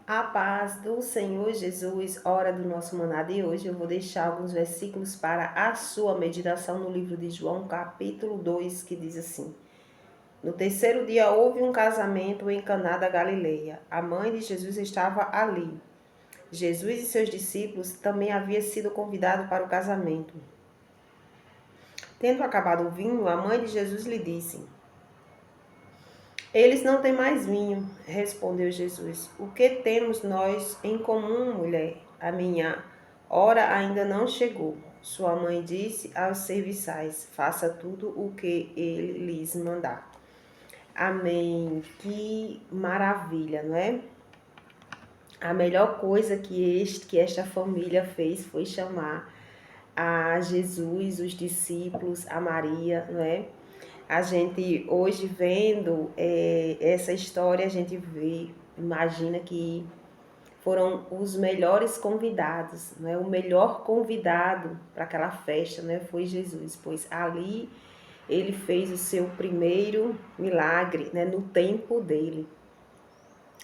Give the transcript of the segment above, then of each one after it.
A paz do Senhor Jesus, hora do nosso maná de hoje. Eu vou deixar alguns versículos para a sua meditação no livro de João, capítulo 2, que diz assim: No terceiro dia houve um casamento em Caná da Galileia. A mãe de Jesus estava ali. Jesus e seus discípulos também haviam sido convidados para o casamento. Tendo acabado o vinho, a mãe de Jesus lhe disse: Eles não têm mais vinho, respondeu Jesus. O que temos nós em comum, mulher? A minha hora ainda não chegou. Sua mãe disse aos serviçais: Faça tudo o que ele lhes mandar. Amém. Que maravilha, não é? A melhor coisa que esta família fez foi chamar a Jesus, os discípulos, a Maria, não é? A gente hoje vendo essa história, a gente vê, imagina que foram os melhores convidados, né? O melhor convidado para aquela festa, né? Foi Jesus, pois ali ele fez o seu primeiro milagre, né? No tempo dele.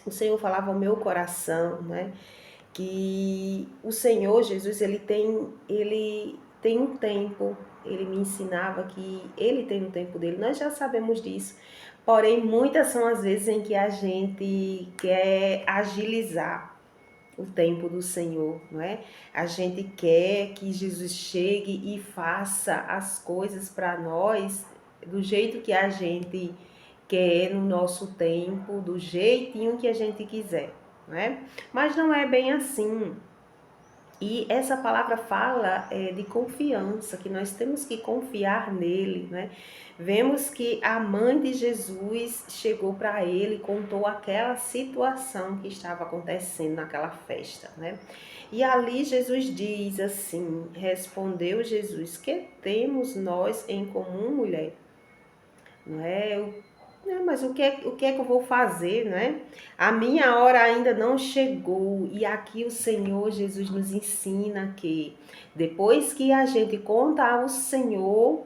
O Senhor falava ao meu coração, né? Que o Senhor Jesus, ele tem um tempo, ele me ensinava que ele tem um tempo dele, nós já sabemos disso, porém muitas são as vezes em que a gente quer agilizar o tempo do Senhor, não é? A gente quer que Jesus chegue e faça as coisas para nós do jeito que a gente quer, no nosso tempo, do jeitinho que a gente quiser, não é? Mas não é bem assim. E essa palavra fala de confiança, que nós temos que confiar nele, né? Vemos que a mãe de Jesus chegou para ele e contou aquela situação que estava acontecendo naquela festa, né? E ali Jesus diz assim, respondeu Jesus: que temos nós em comum, mulher? Não é? Mas o que é que eu vou fazer, né? A minha hora ainda não chegou. E aqui o Senhor Jesus nos ensina que depois que a gente conta ao Senhor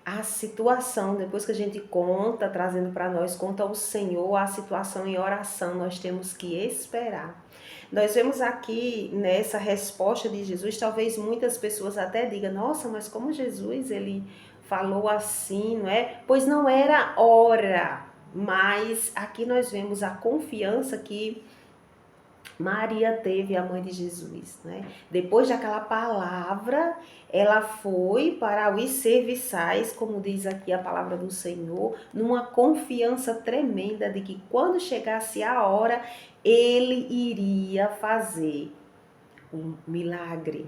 a situação, depois que a gente conta, trazendo para nós, conta ao Senhor a situação em oração, nós temos que esperar. Nós vemos aqui nessa resposta de Jesus, talvez muitas pessoas até digam: nossa, mas como Jesus ele falou assim, não é? Pois não era hora. Mas aqui nós vemos a confiança que Maria teve, a mãe de Jesus, né? Depois daquela palavra, ela foi para os serviçais, como diz aqui a palavra do Senhor, numa confiança tremenda de que quando chegasse a hora, ele iria fazer um milagre,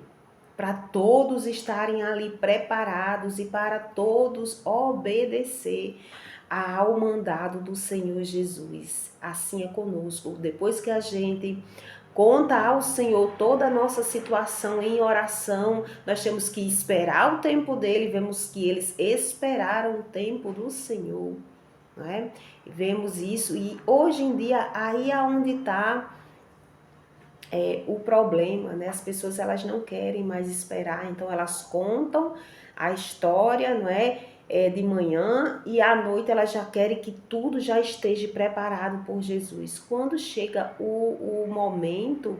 para todos estarem ali preparados e para todos obedecer ao mandado do Senhor Jesus. Assim é conosco. Depois que a gente conta ao Senhor toda a nossa situação em oração, nós temos que esperar o tempo dele. Vemos que eles esperaram o tempo do Senhor, não é? Vemos isso e hoje em dia aí é onde está o problema, né? As pessoas elas não querem mais esperar, então elas contam a história, não é? De manhã e à noite elas já querem que tudo já esteja preparado por Jesus. Quando chega o momento,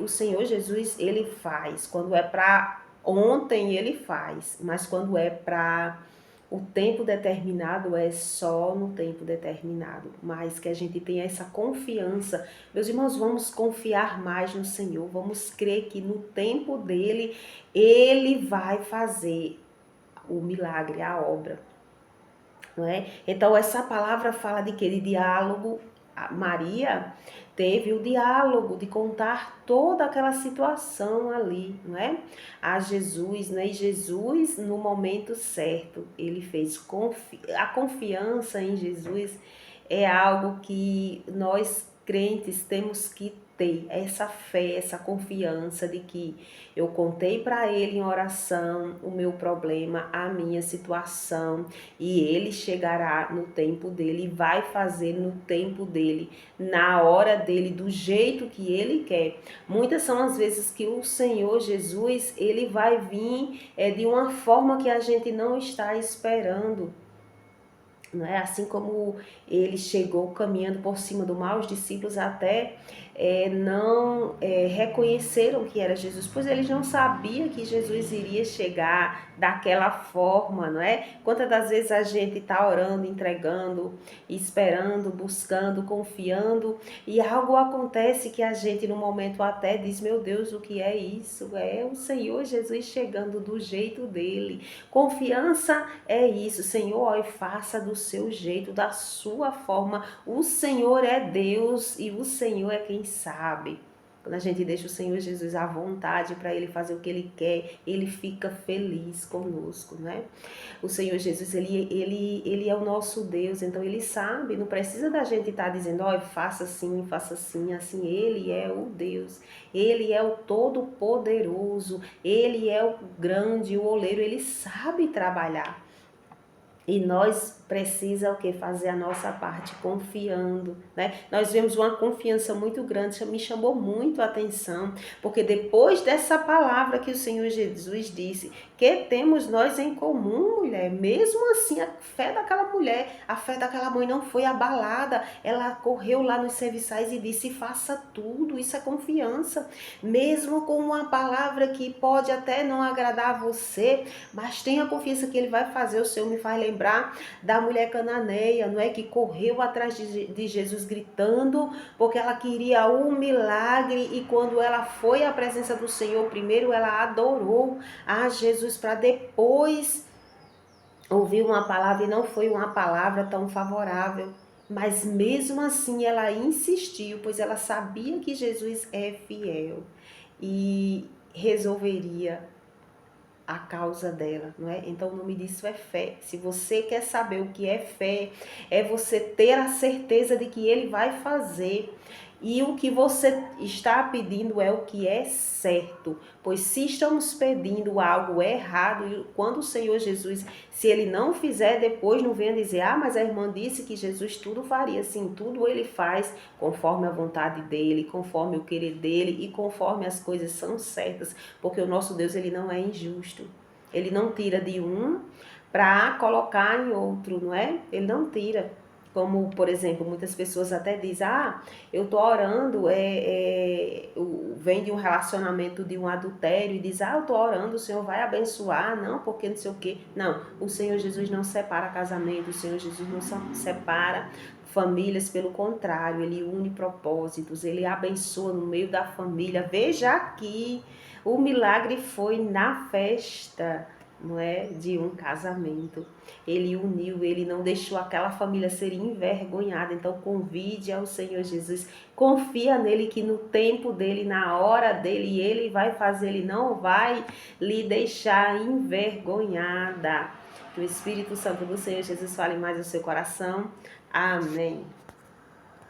o Senhor Jesus ele faz. Quando é para ontem ele faz, mas quando é para o tempo determinado é só no tempo determinado, mas que a gente tenha essa confiança. Meus irmãos, vamos confiar mais no Senhor, vamos crer que no tempo dele, ele vai fazer o milagre, a obra, não é? Então essa palavra fala de que? De diálogo. A Maria teve o diálogo de contar toda aquela situação ali, não é? A Jesus, né? E Jesus, no momento certo, ele fez a confiança em Jesus é algo que nós crentes temos que ter essa fé, essa confiança de que eu contei para ele em oração o meu problema, a minha situação, e ele chegará no tempo dele e vai fazer no tempo dele, na hora dele, do jeito que ele quer. Muitas são as vezes que o Senhor Jesus, ele vai vir de uma forma que a gente não está esperando. não é? Assim como ele chegou caminhando por cima do mar, os discípulos até não reconheceram que era Jesus, pois eles não sabiam que Jesus iria chegar daquela forma, não é? Quantas das vezes a gente está orando, entregando, esperando, buscando, confiando, e algo acontece que a gente no momento até diz, meu Deus, o que é isso? É o Senhor Jesus chegando do jeito dele. Confiança é isso, Senhor, faça do seu jeito, da sua forma. O Senhor é Deus e o Senhor é quem sabe. Quando a gente deixa o Senhor Jesus à vontade para Ele fazer o que Ele quer, Ele fica feliz conosco, né? O Senhor Jesus, ele é o nosso Deus, então Ele sabe, não precisa da gente estar dizendo, ó, faça assim, assim. Ele é o Deus, Ele é o Todo-Poderoso, Ele é o grande, o oleiro, Ele sabe trabalhar. E nós precisa o que? Fazer a nossa parte, confiando, né? Nós vemos uma confiança muito grande, me chamou muito a atenção, porque depois dessa palavra que o Senhor Jesus disse, que temos nós em comum, mulher, mesmo assim a fé daquela mulher, a fé daquela mãe não foi abalada, ela correu lá nos serviçais e disse, faça tudo, isso é confiança, mesmo com uma palavra que pode até não agradar a você, mas tenha confiança que Ele vai fazer. O Senhor me faz lembrar da mulher cananeia, não é? Que correu atrás de Jesus gritando, porque ela queria um milagre, e quando ela foi à presença do Senhor, primeiro ela adorou a Jesus para depois ouvir uma palavra, e não foi uma palavra tão favorável. Mas mesmo assim ela insistiu, pois ela sabia que Jesus é fiel e resolveria a causa dela, não é? Então o nome disso é fé. Se você quer saber o que é fé, é você ter a certeza de que Ele vai fazer. E o que você está pedindo é o que é certo. Pois se estamos pedindo algo errado, quando o Senhor Jesus, se Ele não fizer, depois não venha dizer, ah, mas a irmã disse que Jesus tudo faria. Sim, tudo Ele faz conforme a vontade dEle, conforme o querer dEle e conforme as coisas são certas. Porque o nosso Deus, Ele não é injusto. Ele não tira de um para colocar em outro, não é? Ele não tira. Como, por exemplo, muitas pessoas até dizem, ah, eu tô orando, vem de um relacionamento de um adultério e diz, ah, eu tô orando, o Senhor vai abençoar, não, porque não sei o quê. Não, o Senhor Jesus não separa casamento, o Senhor Jesus não separa famílias, pelo contrário, Ele une propósitos, Ele abençoa no meio da família. Veja aqui, o milagre foi na festa, não é, de um casamento. Ele uniu, Ele não deixou aquela família ser envergonhada. Então convide ao Senhor Jesus, confia nele que no tempo dele, na hora dele, Ele vai fazer, Ele não vai lhe deixar envergonhada. Que o Espírito Santo do Senhor Jesus fale mais no seu coração. Amém.